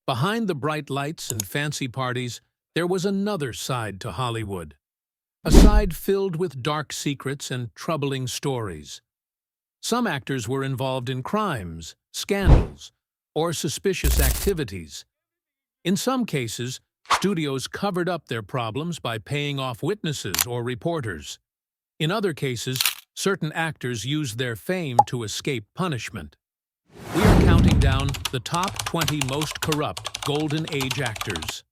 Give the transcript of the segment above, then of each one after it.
Behind the bright lights and fancy parties, there was another side to Hollywood. A side filled with dark secrets and troubling stories. Some actors were involved in crimes, scandals, or suspicious activities. In some cases, studios covered up their problems by paying off witnesses or reporters. In other cases, certain actors used their fame to escape punishment. We are counting down the top 20 most corrupt Golden Age actors.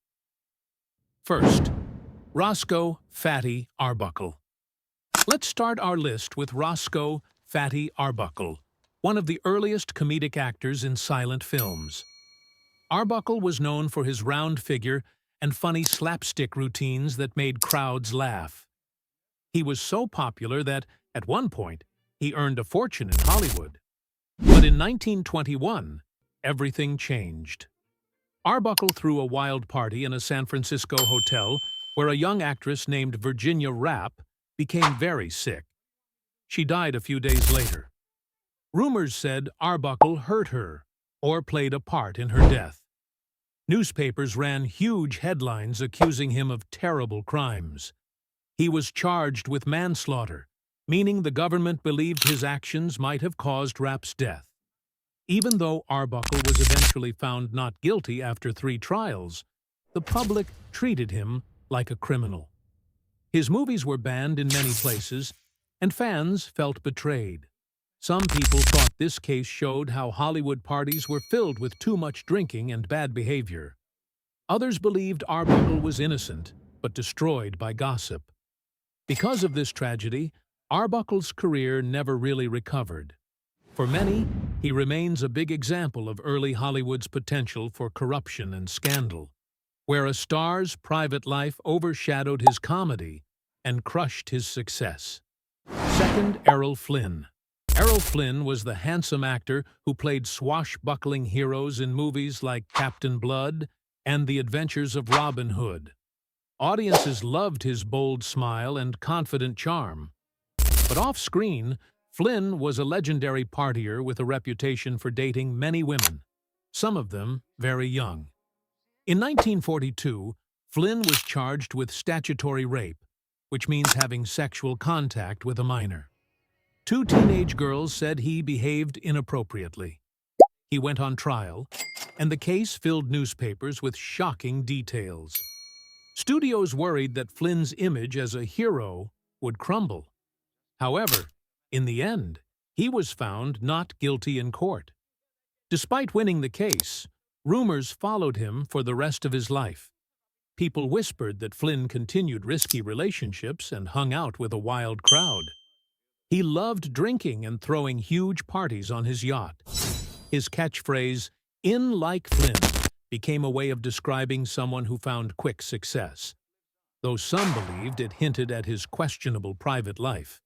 First, Roscoe "Fatty" Arbuckle. Let's start our list with Roscoe "Fatty" Arbuckle, one of the earliest comedic actors in silent films. Arbuckle was known for his round figure and funny slapstick routines that made crowds laugh. He was so popular that, at one point, he earned a fortune in Hollywood. But in 1921, everything changed. Arbuckle threw a wild party in a San Francisco hotel where a young actress named Virginia Rapp became very sick. She died a few days later. Rumors said Arbuckle hurt her or played a part in her death. Newspapers ran huge headlines accusing him of terrible crimes. He was charged with manslaughter, meaning the government believed his actions might have caused Rapp's death. Even though Arbuckle was eventually found not guilty after 3 trials, the public treated him like a criminal. His movies were banned in many places, and fans felt betrayed. Some people thought this case showed how Hollywood parties were filled with too much drinking and bad behavior. Others believed Arbuckle was innocent, but destroyed by gossip. Because of this tragedy, Arbuckle's career never really recovered. For many, he remains a big example of early Hollywood's potential for corruption and scandal, where a star's private life overshadowed his comedy and crushed his success. Second, Errol Flynn. Errol Flynn was the handsome actor who played swashbuckling heroes in movies like Captain Blood and The Adventures of Robin Hood. Audiences loved his bold smile and confident charm. But off-screen, Flynn was a legendary partier with a reputation for dating many women, some of them very young. In 1942, Flynn was charged with statutory rape, which means having sexual contact with a minor. 2 teenage girls said he behaved inappropriately. He went on trial, and the case filled newspapers with shocking details. Studios worried that Flynn's image as a hero would crumble. However, in the end, he was found not guilty in court. Despite winning the case, rumors followed him for the rest of his life. People whispered that Flynn continued risky relationships and hung out with a wild crowd. He loved drinking and throwing huge parties on his yacht. His catchphrase, "In like Flynn," became a way of describing someone who found quick success, though some believed it hinted at his questionable private life.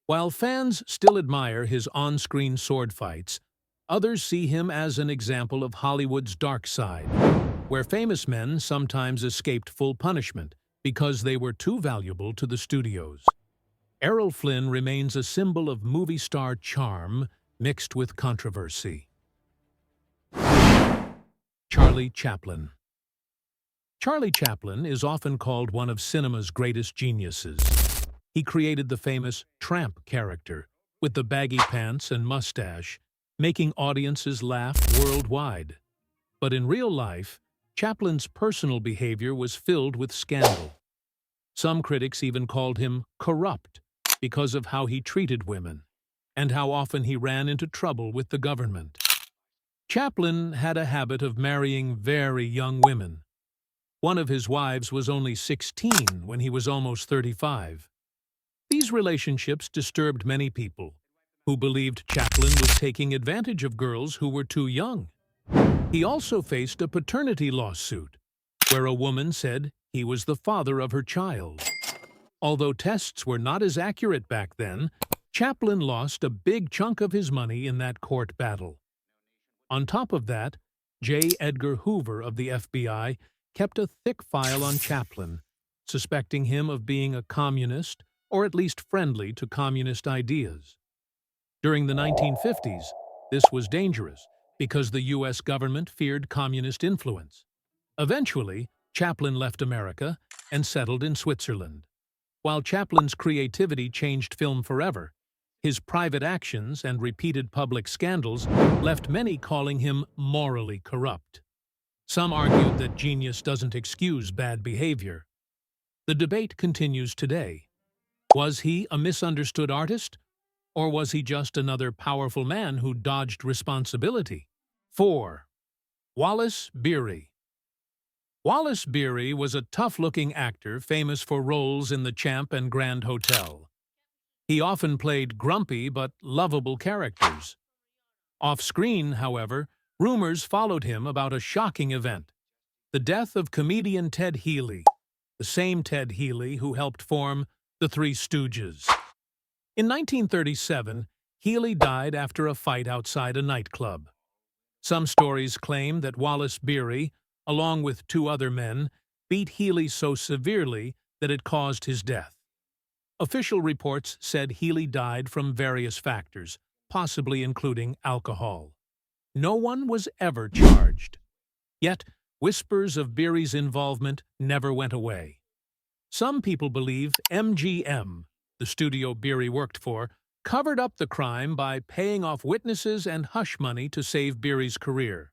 While fans still admire his on-screen sword fights, others see him as an example of Hollywood's dark side, where famous men sometimes escaped full punishment because they were too valuable to the studios. Errol Flynn remains a symbol of movie star charm mixed with controversy. Charlie Chaplin. Charlie Chaplin is often called one of cinema's greatest geniuses. He created the famous tramp character, with the baggy pants and mustache, making audiences laugh worldwide. But in real life, Chaplin's personal behavior was filled with scandal. Some critics even called him corrupt because of how he treated women, and how often he ran into trouble with the government. Chaplin had a habit of marrying very young women. One of his wives was only 16 when he was almost 35. These relationships disturbed many people, who believed Chaplin was taking advantage of girls who were too young. He also faced a paternity lawsuit, where a woman said he was the father of her child. Although tests were not as accurate back then, Chaplin lost a big chunk of his money in that court battle. On top of that, J. Edgar Hoover of the FBI kept a thick file on Chaplin, suspecting him of being a communist or at least friendly to communist ideas. During the 1950s, this was dangerous because the U.S. government feared communist influence. Eventually, Chaplin left America and settled in Switzerland. While Chaplin's creativity changed film forever, his private actions and repeated public scandals left many calling him morally corrupt. Some argued that genius doesn't excuse bad behavior. The debate continues today. Was he a misunderstood artist, or was he just another powerful man who dodged responsibility? 4. Wallace Beery. Wallace Beery was a tough-looking actor famous for roles in the Champ and Grand Hotel. He often played grumpy but lovable characters. Off-screen, however, rumors followed him about a shocking event: the death of comedian Ted Healy, the same Ted Healy who helped form the Three Stooges. In 1937, Healy died after a fight outside a nightclub. Some stories claim that Wallace Beery, along with 2 other men, beat Healy so severely that it caused his death. Official reports said Healy died from various factors, possibly including alcohol. No one was ever charged. Yet, whispers of Beery's involvement never went away. Some people believe MGM, the studio Beery worked for, covered up the crime by paying off witnesses and hush money to save Beery's career.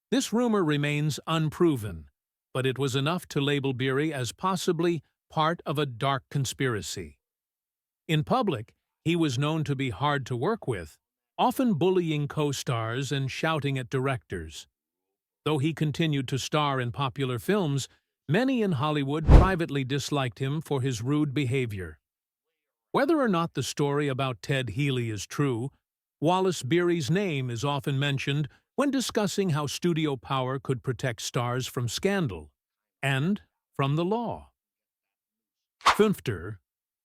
This rumor remains unproven, but it was enough to label Beery as possibly part of a dark conspiracy. In public, he was known to be hard to work with, often bullying co-stars and shouting at directors. Though he continued to star in popular films, many in Hollywood privately disliked him for his rude behavior. Whether or not the story about Ted Healy is true, Wallace Beery's name is often mentioned when discussing how studio power could protect stars from scandal and from the law. 5.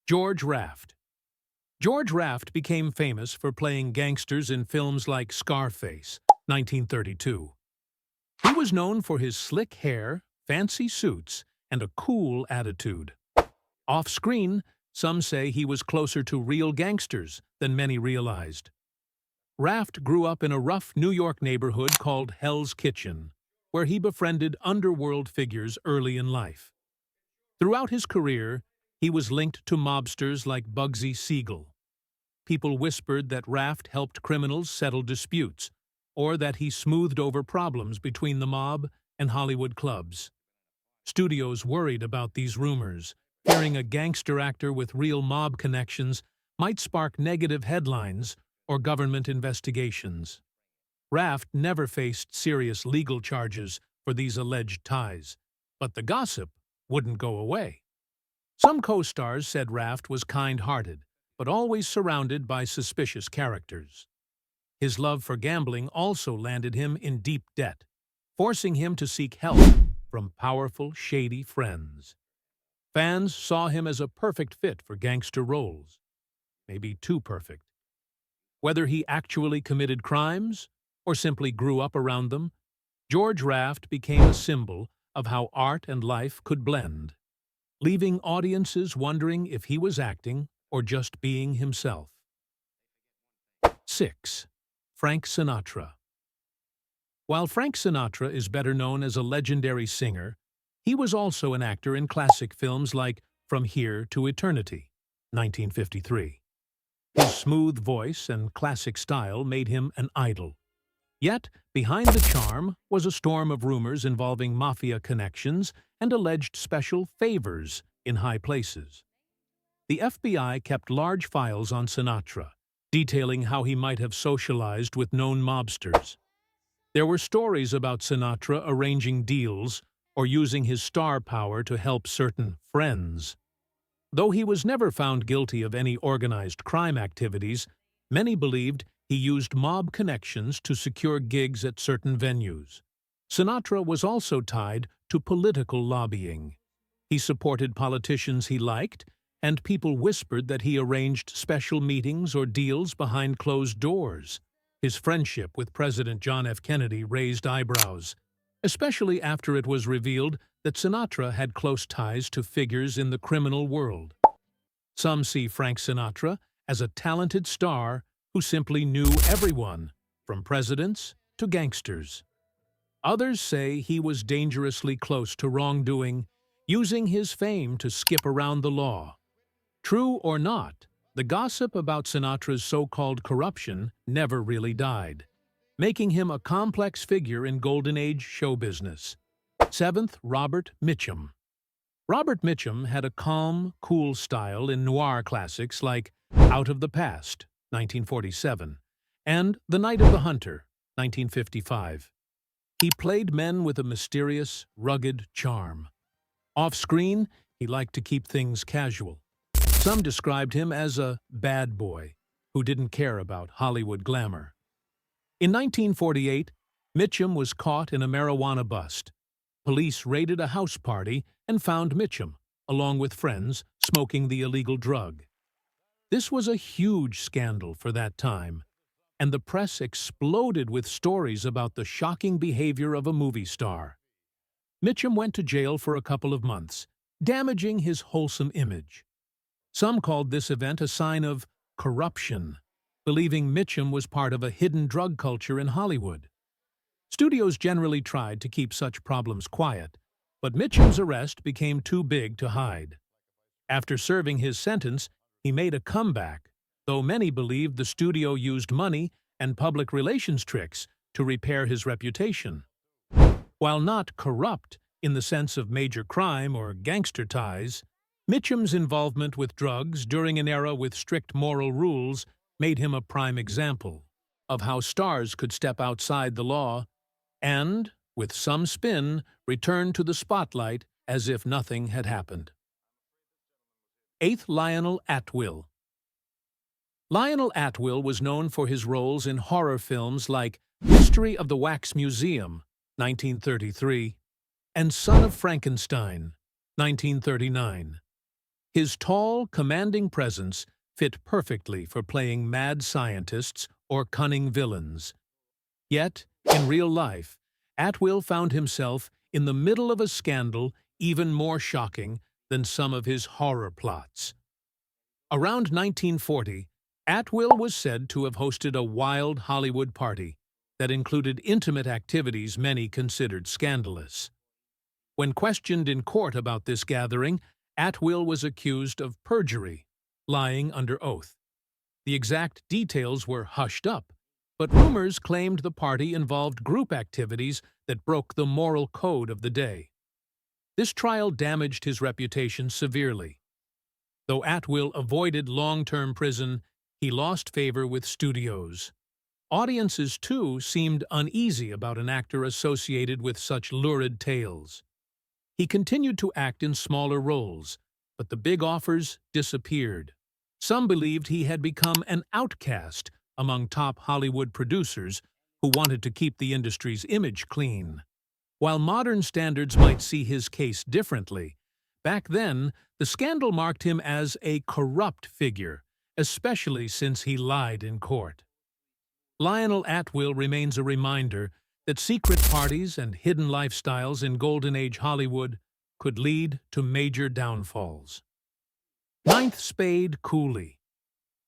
George Raft. George Raft became famous for playing gangsters in films like Scarface, 1932. He was known for his slick hair, fancy suits, and a cool attitude. Off-screen, some say he was closer to real gangsters than many realized. Raft grew up in a rough New York neighborhood called Hell's Kitchen, where he befriended underworld figures early in life. Throughout his career, he was linked to mobsters like Bugsy Siegel. People whispered that Raft helped criminals settle disputes, or that he smoothed over problems between the mob and Hollywood clubs. Studios worried about these rumors, fearing a gangster actor with real mob connections might spark negative headlines or government investigations. Raft never faced serious legal charges for these alleged ties, but the gossip wouldn't go away. Some co-stars said Raft was kind-hearted, but always surrounded by suspicious characters. His love for gambling also landed him in deep debt, forcing him to seek help from powerful, shady friends. Fans saw him as a perfect fit for gangster roles. Maybe too perfect. Whether he actually committed crimes or simply grew up around them, George Raft became a symbol of how art and life could blend, leaving audiences wondering if he was acting or just being himself. 6. Frank Sinatra. While Frank Sinatra is better known as a legendary singer, he was also an actor in classic films like From Here to Eternity, 1953. His smooth voice and classic style made him an idol. Yet, behind the charm was a storm of rumors involving mafia connections and alleged special favors in high places. The FBI kept large files on Sinatra, detailing how he might have socialized with known mobsters. There were stories about Sinatra arranging deals or using his star power to help certain friends. Though he was never found guilty of any organized crime activities, many believed he used mob connections to secure gigs at certain venues. Sinatra was also tied to political lobbying. He supported politicians he liked, and people whispered that he arranged special meetings or deals behind closed doors. His friendship with President John F. Kennedy raised eyebrows, especially after it was revealed that Sinatra had close ties to figures in the criminal world. Some see Frank Sinatra as a talented star who simply knew everyone, from presidents to gangsters. Others say he was dangerously close to wrongdoing, using his fame to skip around the law. True or not, the gossip about Sinatra's so-called corruption never really died, making him a complex figure in Golden Age show business. 7th, Robert Mitchum. Robert Mitchum had a calm, cool style in noir classics like Out of the Past, 1947, and The Night of the Hunter, 1955. He played men with a mysterious, rugged charm. Off-screen, he liked to keep things casual. Some described him as a bad boy who didn't care about Hollywood glamour. In 1948, Mitchum was caught in a marijuana bust. Police raided a house party and found Mitchum, along with friends, smoking the illegal drug. This was a huge scandal for that time, and the press exploded with stories about the shocking behavior of a movie star. Mitchum went to jail for a couple of months, damaging his wholesome image. Some called this event a sign of corruption, believing Mitchum was part of a hidden drug culture in Hollywood. Studios generally tried to keep such problems quiet, but Mitchum's arrest became too big to hide. After serving his sentence, he made a comeback, though many believed the studio used money and public relations tricks to repair his reputation. While not corrupt in the sense of major crime or gangster ties, Mitchum's involvement with drugs during an era with strict moral rules made him a prime example of how stars could step outside the law and, with some spin, return to the spotlight as if nothing had happened. 8th, Lionel Atwill. Lionel Atwill was known for his roles in horror films like Mystery of the Wax Museum, 1933, and Son of Frankenstein, 1939. His tall, commanding presence fit perfectly for playing mad scientists or cunning villains. Yet, in real life, Atwill found himself in the middle of a scandal even more shocking than some of his horror plots. Around 1940, Atwill was said to have hosted a wild Hollywood party that included intimate activities many considered scandalous. When questioned in court about this gathering, Atwill was accused of perjury, lying under oath. The exact details were hushed up, but rumors claimed the party involved group activities that broke the moral code of the day. This trial damaged his reputation severely. Though Atwill avoided long-term prison, he lost favor with studios. Audiences, too, seemed uneasy about an actor associated with such lurid tales. He continued to act in smaller roles, but the big offers disappeared. Some believed he had become an outcast among top Hollywood producers who wanted to keep the industry's image clean. While modern standards might see his case differently, back then the scandal marked him as a corrupt figure, especially since he lied in court. Lionel Atwill remains a reminder that secret parties and hidden lifestyles in Golden Age Hollywood could lead to major downfalls. 9th, Spade Cooley.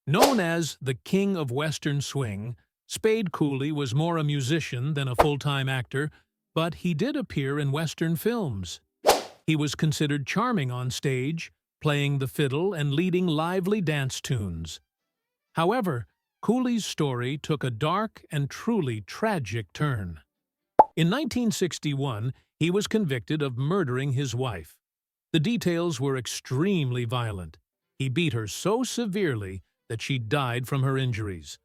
Known as the King of Western Swing, Spade Cooley was more a musician than a full-time actor, but he did appear in Western films. He was considered charming on stage, playing the fiddle and leading lively dance tunes. However, Cooley's story took a dark and truly tragic turn. In 1961, he was convicted of murdering his wife. The details were extremely violent. He beat her so severely that she died from her injuries.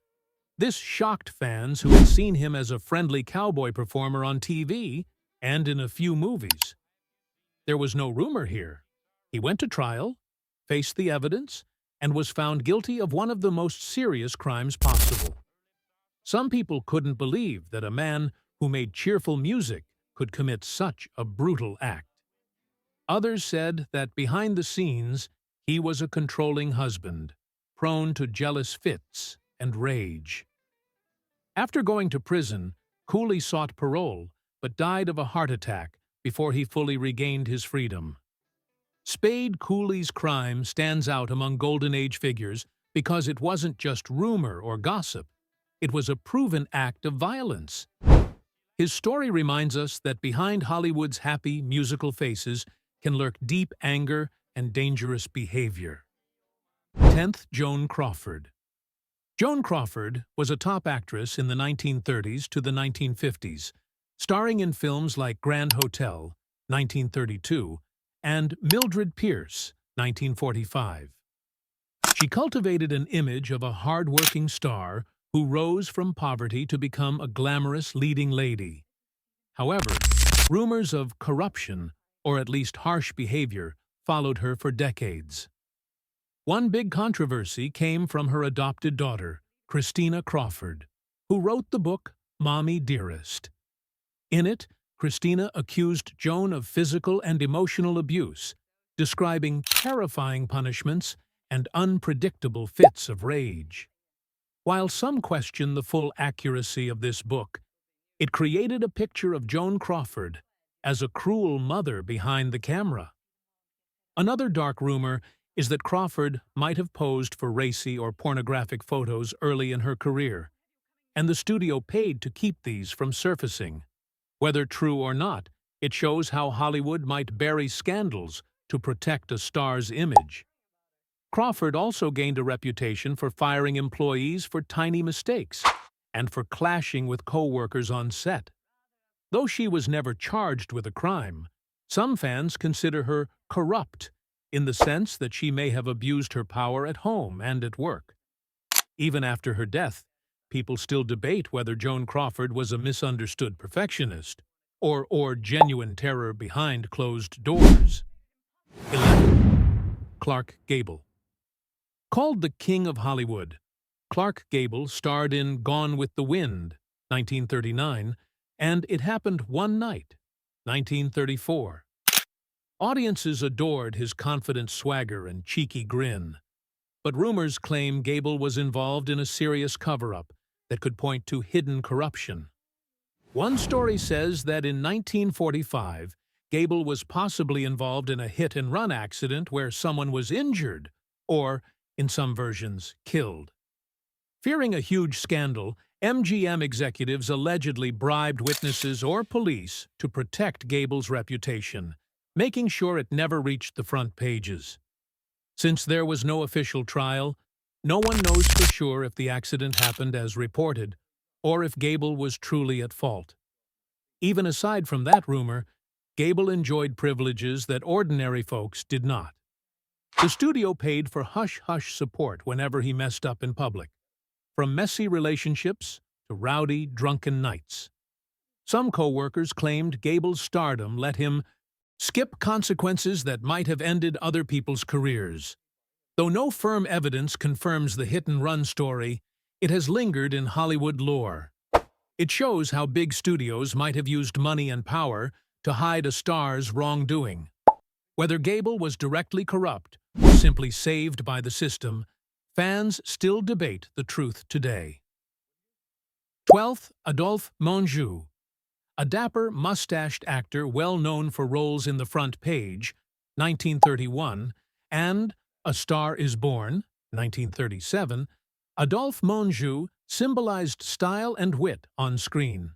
This shocked fans who had seen him as a friendly cowboy performer on TV and in a few movies. There was no rumor here. He went to trial, faced the evidence, and was found guilty of one of the most serious crimes possible. Some people couldn't believe that a man who made cheerful music could commit such a brutal act. Others said that behind the scenes, he was a controlling husband, prone to jealous fits and rage. After going to prison, Cooley sought parole, but died of a heart attack before he fully regained his freedom. Spade Cooley's crime stands out among Golden Age figures because it wasn't just rumor or gossip. It was a proven act of violence. His story reminds us that behind Hollywood's happy, musical faces can lurk deep anger and dangerous behavior. 10th, Joan Crawford. Joan Crawford was a top actress in the 1930s to the 1950s, starring in films like Grand Hotel, 1932, and Mildred Pierce, 1945. She cultivated an image of a hard-working star who rose from poverty to become a glamorous leading lady. However, rumors of corruption, or at least harsh behavior, followed her for decades. One big controversy came from her adopted daughter, Christina Crawford, who wrote the book Mommy Dearest. In it, Christina accused Joan of physical and emotional abuse, describing terrifying punishments and unpredictable fits of rage. While some question the full accuracy of this book, it created a picture of Joan Crawford as a cruel mother behind the camera. Another dark rumor is that Crawford might have posed for racy or pornographic photos early in her career, and the studio paid to keep these from surfacing. Whether true or not, it shows how Hollywood might bury scandals to protect a star's image. Crawford also gained a reputation for firing employees for tiny mistakes and for clashing with co-workers on set. Though she was never charged with a crime, some fans consider her corrupt in the sense that she may have abused her power at home and at work. Even after her death, people still debate whether Joan Crawford was a misunderstood perfectionist or genuine terror behind closed doors. 11. Clark Gable. Called the King of Hollywood, Clark Gable starred in Gone with the Wind, 1939, and It Happened One Night, 1934. Audiences adored his confident swagger and cheeky grin, but rumors claim Gable was involved in a serious cover-up that could point to hidden corruption. One story says that in 1945, Gable was possibly involved in a hit-and-run accident where someone was injured, or, in some versions, killed. Fearing a huge scandal, MGM executives allegedly bribed witnesses or police to protect Gable's reputation, making sure it never reached the front pages. Since there was no official trial, no one knows for sure if the accident happened as reported, or if Gable was truly at fault. Even aside from that rumor, Gable enjoyed privileges that ordinary folks did not. The studio paid for hush-hush support whenever he messed up in public, from messy relationships to rowdy, drunken nights. Some co-workers claimed Gable's stardom let him skip consequences that might have ended other people's careers. Though no firm evidence confirms the hit-and-run story, it has lingered in Hollywood lore. It shows how big studios might have used money and power to hide a star's wrongdoing. Whether Gable was directly corrupt or simply saved by the system, fans still debate the truth today. 12th, Adolphe Menjou. A dapper, mustached actor well known for roles in The Front Page, 1931, and A Star is Born, 1937, Adolphe Menjou symbolized style and wit on screen.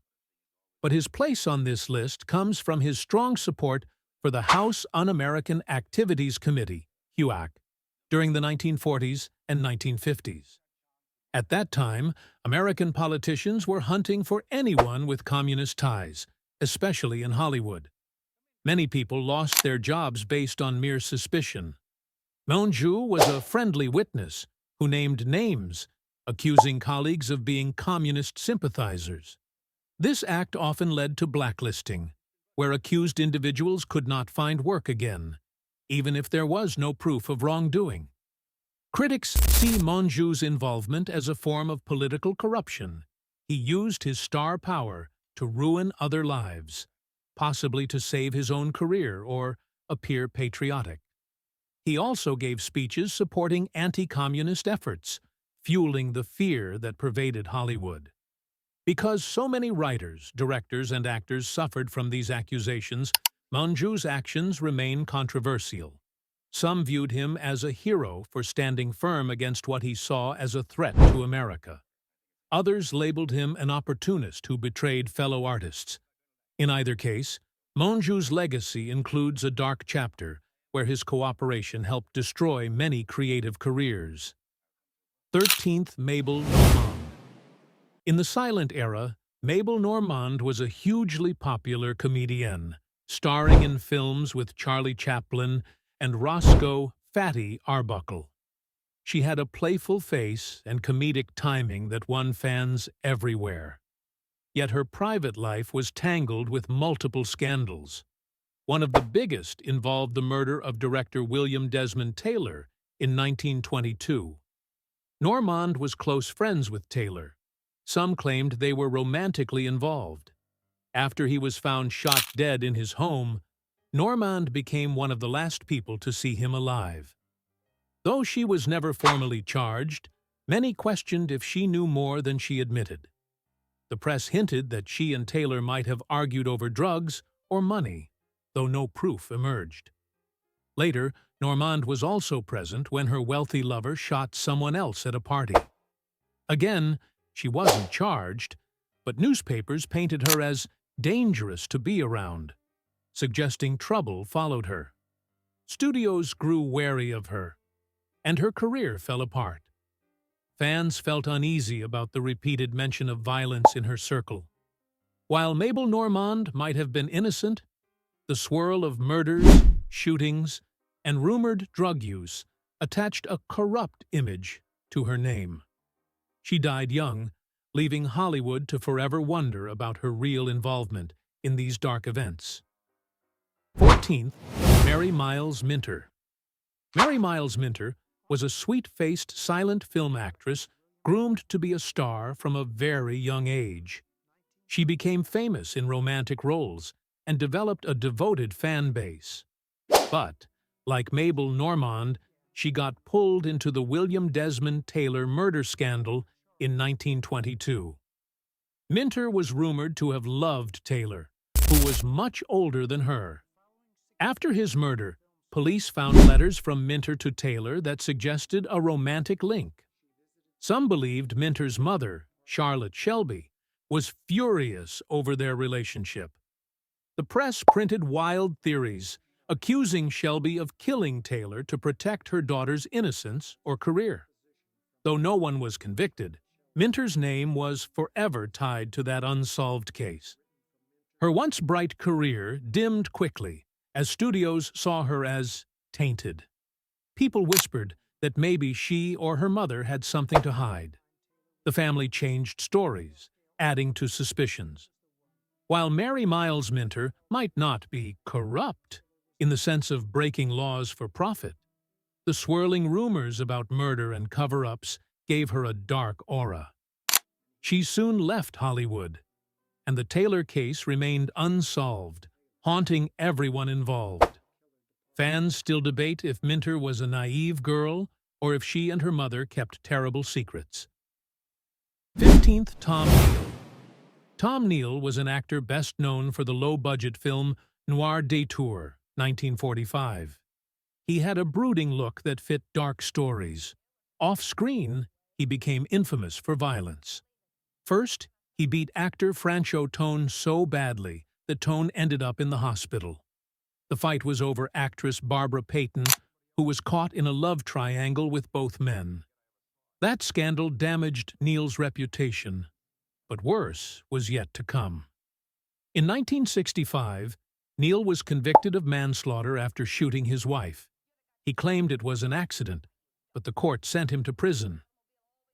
But his place on this list comes from his strong support for the House Un-American Activities Committee, HUAC, during the 1940s and 1950s. At that time, American politicians were hunting for anyone with communist ties, especially in Hollywood. Many people lost their jobs based on mere suspicion. Menjou was a friendly witness who named names, accusing colleagues of being communist sympathizers. This act often led to blacklisting, where accused individuals could not find work again, even if there was no proof of wrongdoing. Critics see Menjou's involvement as a form of political corruption. He used his star power to ruin other lives, possibly to save his own career or appear patriotic. He also gave speeches supporting anti-communist efforts, fueling the fear that pervaded Hollywood. Because so many writers, directors, and actors suffered from these accusations, Menjou's actions remain controversial. Some viewed him as a hero for standing firm against what he saw as a threat to America. Others labeled him an opportunist who betrayed fellow artists. In either case, Menjou's legacy includes a dark chapter where his cooperation helped destroy many creative careers. 13th, Mabel Normand. In the silent era, Mabel Normand was a hugely popular comedienne, starring in films with Charlie Chaplin and Roscoe Fatty Arbuckle. She had a playful face and comedic timing that won fans everywhere. Yet her private life was tangled with multiple scandals. One of the biggest involved the murder of director William Desmond Taylor in 1922. Normand was close friends with Taylor. Some claimed they were romantically involved. After he was found shot dead in his home, Normand became one of the last people to see him alive. Though she was never formally charged, many questioned if she knew more than she admitted. The press hinted that she and Taylor might have argued over drugs or money, though no proof emerged. Later, Normand was also present when her wealthy lover shot someone else at a party. Again, she wasn't charged, but newspapers painted her as dangerous to be around, suggesting trouble followed her. Studios grew wary of her, and her career fell apart. Fans felt uneasy about the repeated mention of violence in her circle. While Mabel Normand might have been innocent, the swirl of murders, shootings, and rumored drug use attached a corrupt image to her name. She died young, leaving Hollywood to forever wonder about her real involvement in these dark events. 14th, Mary Miles Minter. Mary Miles Minter was a sweet-faced silent film actress groomed to be a star from a very young age. She became famous in romantic roles and developed a devoted fan base. But, like Mabel Normand, she got pulled into the William Desmond Taylor murder scandal in 1922. Minter was rumored to have loved Taylor, who was much older than her. After his murder, police found letters from Minter to Taylor that suggested a romantic link. Some believed Minter's mother, Charlotte Shelby, was furious over their relationship. The press printed wild theories, accusing Shelby of killing Taylor to protect her daughter's innocence or career. Though no one was convicted, Minter's name was forever tied to that unsolved case. Her once bright career dimmed quickly, as studios saw her as tainted. People whispered that maybe she or her mother had something to hide. The family changed stories, adding to suspicions. While Mary Miles Minter might not be corrupt in the sense of breaking laws for profit, the swirling rumors about murder and cover-ups gave her a dark aura. She soon left Hollywood, and the Taylor case remained unsolved, haunting everyone involved. Fans still debate if Minter was a naive girl or if she and her mother kept terrible secrets. 15th, Tom Neal. Tom Neal was an actor best known for the low-budget film Noir Detour, 1945. He had a brooding look that fit dark stories. Off-screen, he became infamous for violence. First, he beat actor Franchot Tone so badly that Tone ended up in the hospital. The fight was over actress Barbara Payton, who was caught in a love triangle with both men. That scandal damaged Neal's reputation, but worse was yet to come. In 1965, Neal was convicted of manslaughter after shooting his wife. He claimed it was an accident, but the court sent him to prison.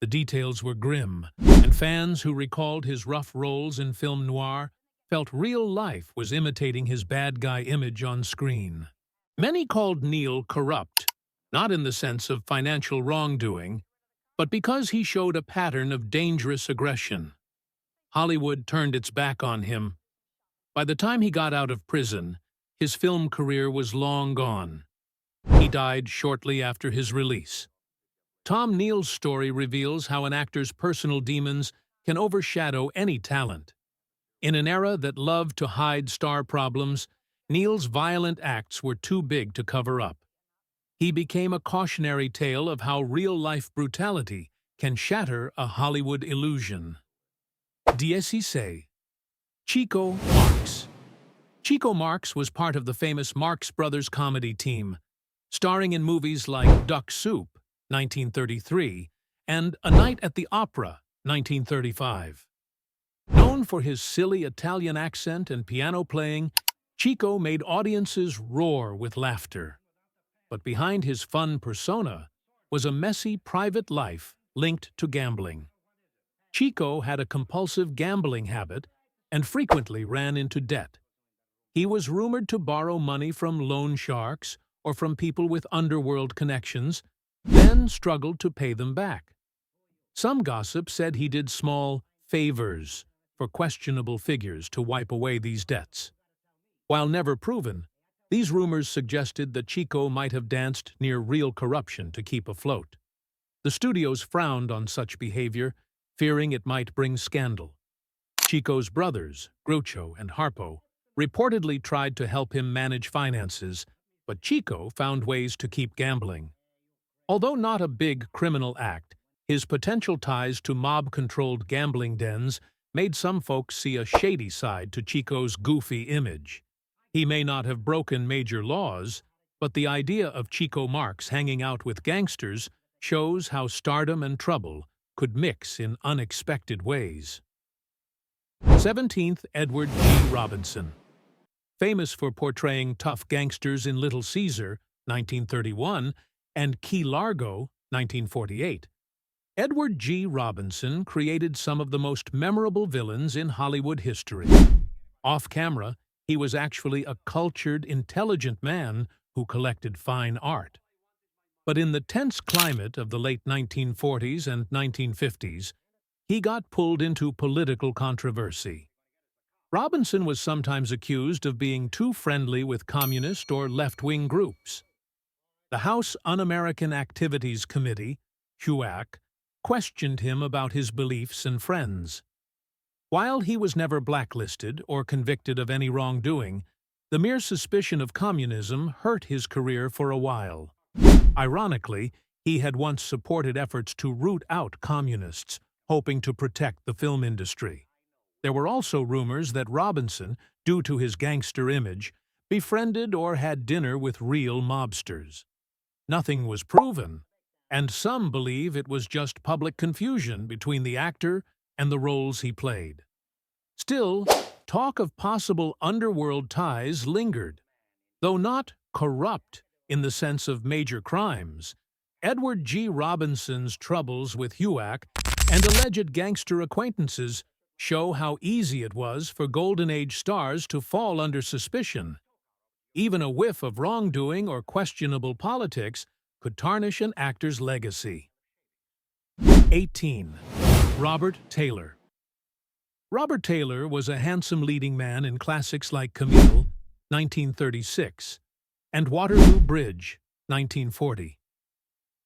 The details were grim, and fans who recalled his rough roles in film noir felt real life was imitating his bad guy image on screen. Many called Neal corrupt, not in the sense of financial wrongdoing, but because he showed a pattern of dangerous aggression. Hollywood turned its back on him. By the time he got out of prison, his film career was long gone. He died shortly after his release. Tom Neal's story reveals how an actor's personal demons can overshadow any talent. In an era that loved to hide star problems, Neal's violent acts were too big to cover up. He became a cautionary tale of how real-life brutality can shatter a Hollywood illusion. 16. Chico Marx. Chico Marx was part of the famous Marx Brothers comedy team, starring in movies like Duck Soup, 1933, and A Night at the Opera, 1935. Known for his silly Italian accent and piano playing, Chico made audiences roar with laughter. But behind his fun persona was a messy private life linked to gambling. Chico had a compulsive gambling habit and frequently ran into debt. He was rumored to borrow money from loan sharks or from people with underworld connections, then struggled to pay them back. Some gossip said he did small favors for questionable figures to wipe away these debts. While never proven, these rumors suggested that Chico might have danced near real corruption to keep afloat. The studios frowned on such behavior, fearing it might bring scandal. Chico's brothers, Groucho and Harpo, reportedly tried to help him manage finances, but Chico found ways to keep gambling. Although not a big criminal act, his potential ties to mob-controlled gambling dens made some folks see a shady side to Chico's goofy image. He may not have broken major laws, but the idea of Chico Marx hanging out with gangsters shows how stardom and trouble could mix in unexpected ways. 17th Edward G. Robinson. Famous for portraying tough gangsters in Little Caesar, 1931, and Key Largo, 1948, Edward G. Robinson created some of the most memorable villains in Hollywood history. Off-camera, he was actually a cultured, intelligent man who collected fine art. But in the tense climate of the late 1940s and 1950s, he got pulled into political controversy. Robinson was sometimes accused of being too friendly with communist or left-wing groups. The House Un-American Activities Committee, HUAC, questioned him about his beliefs and friends. While he was never blacklisted or convicted of any wrongdoing, the mere suspicion of communism hurt his career for a while. Ironically, he had once supported efforts to root out communists, hoping to protect the film industry. There were also rumors that Robinson, due to his gangster image, befriended or had dinner with real mobsters. Nothing was proven, and some believe it was just public confusion between the actor and the roles he played. Still, talk of possible underworld ties lingered. Though not corrupt in the sense of major crimes, Edward G. Robinson's troubles with HUAC and alleged gangster acquaintances show how easy it was for Golden Age stars to fall under suspicion. Even a whiff of wrongdoing or questionable politics could tarnish an actor's legacy. 18. Robert Taylor. Robert Taylor was a handsome leading man in classics like Camille, 1936, and Waterloo Bridge, 1940.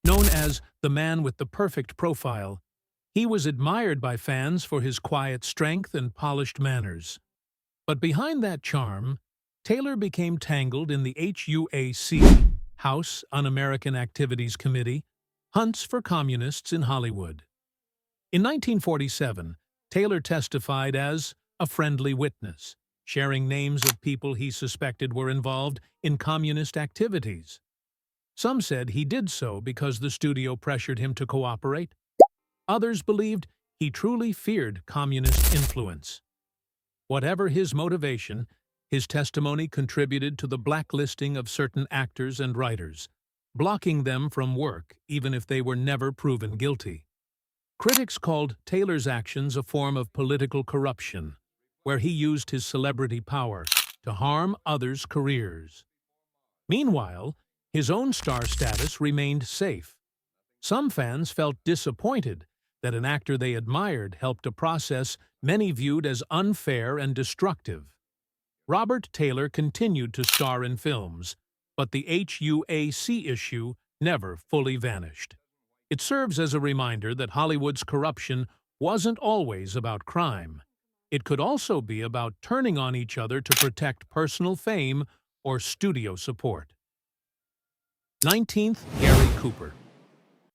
Known as the man with the perfect profile, he was admired by fans for his quiet strength and polished manners. But behind that charm, Taylor became tangled in the HUAC, House Un-American Activities Committee, hunts for communists in Hollywood. In 1947, Taylor testified as a friendly witness, sharing names of people he suspected were involved in communist activities. Some said he did so because the studio pressured him to cooperate. Others believed he truly feared communist influence. Whatever his motivation, his testimony contributed to the blacklisting of certain actors and writers, blocking them from work even if they were never proven guilty. Critics called Taylor's actions a form of political corruption, where he used his celebrity power to harm others' careers. Meanwhile, his own star status remained safe. Some fans felt disappointed that an actor they admired helped a process many viewed as unfair and destructive. Robert Taylor continued to star in films, but the HUAC issue never fully vanished. It serves as a reminder that Hollywood's corruption wasn't always about crime. It could also be about turning on each other to protect personal fame or studio support. 19th, Gary Cooper.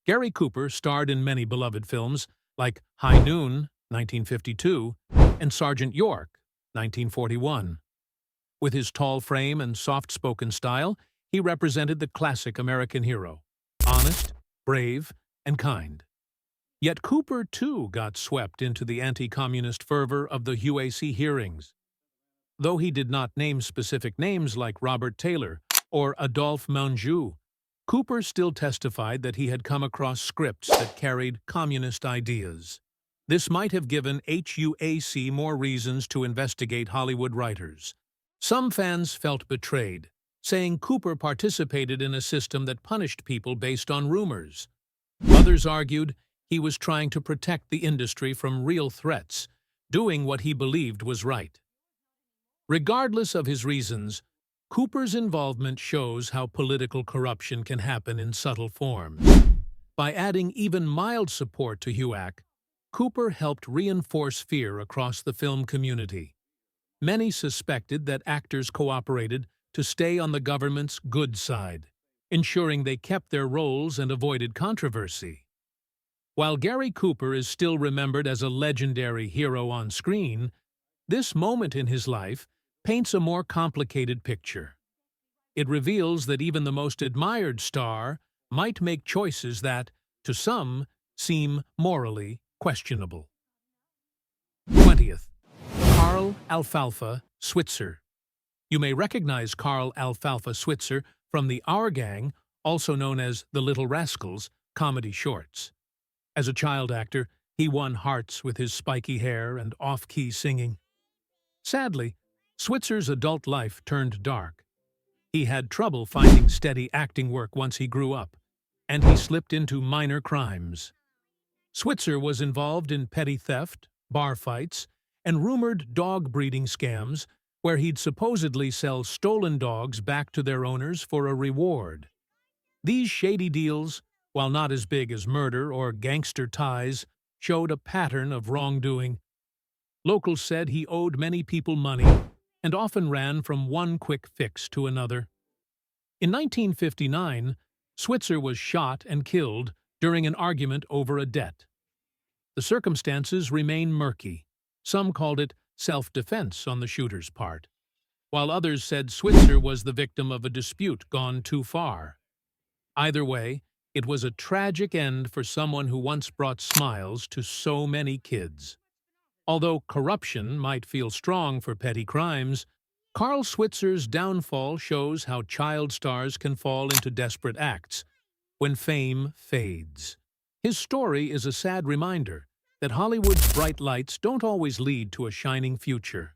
Gary Cooper starred in many beloved films like High Noon, 1952, and Sergeant York, 1941. With his tall frame and soft-spoken style, he represented the classic American hero, honest, brave, and kind. Yet Cooper, too, got swept into the anti-communist fervor of the UAC hearings. Though he did not name specific names like Robert Taylor or Adolphe Menjou, Cooper still testified that he had come across scripts that carried communist ideas. This might have given HUAC more reasons to investigate Hollywood writers. Some fans felt betrayed, saying Cooper participated in a system that punished people based on rumors. Others argued he was trying to protect the industry from real threats, doing what he believed was right. Regardless of his reasons, Cooper's involvement shows how political corruption can happen in subtle forms. By adding even mild support to HUAC, Cooper helped reinforce fear across the film community. Many suspected that actors cooperated to stay on the government's good side, ensuring they kept their roles and avoided controversy. While Gary Cooper is still remembered as a legendary hero on screen, this moment in his life paints a more complicated picture. It reveals that even the most admired star might make choices that, to some, seem morally questionable. 20th. Karl Alfalfa Switzer. You may recognize Karl Alfalfa Switzer from the Our Gang, also known as The Little Rascals, comedy shorts. As a child actor, he won hearts with his spiky hair and off-key singing. Sadly, Switzer's adult life turned dark. He had trouble finding steady acting work once he grew up, and he slipped into minor crimes. Switzer was involved in petty theft, bar fights, and rumored dog breeding scams where he'd supposedly sell stolen dogs back to their owners for a reward. These shady deals, while not as big as murder or gangster ties, showed a pattern of wrongdoing. Locals said he owed many people money and often ran from one quick fix to another. In 1959, Switzer was shot and killed during an argument over a debt. The circumstances remain murky. Some called it self-defense on the shooter's part, while others said Switzer was the victim of a dispute gone too far. Either way, it was a tragic end for someone who once brought smiles to so many kids. Although corruption might feel strong for petty crimes, Karl Switzer's downfall shows how child stars can fall into desperate acts when fame fades. His story is a sad reminder that Hollywood's bright lights don't always lead to a shining future.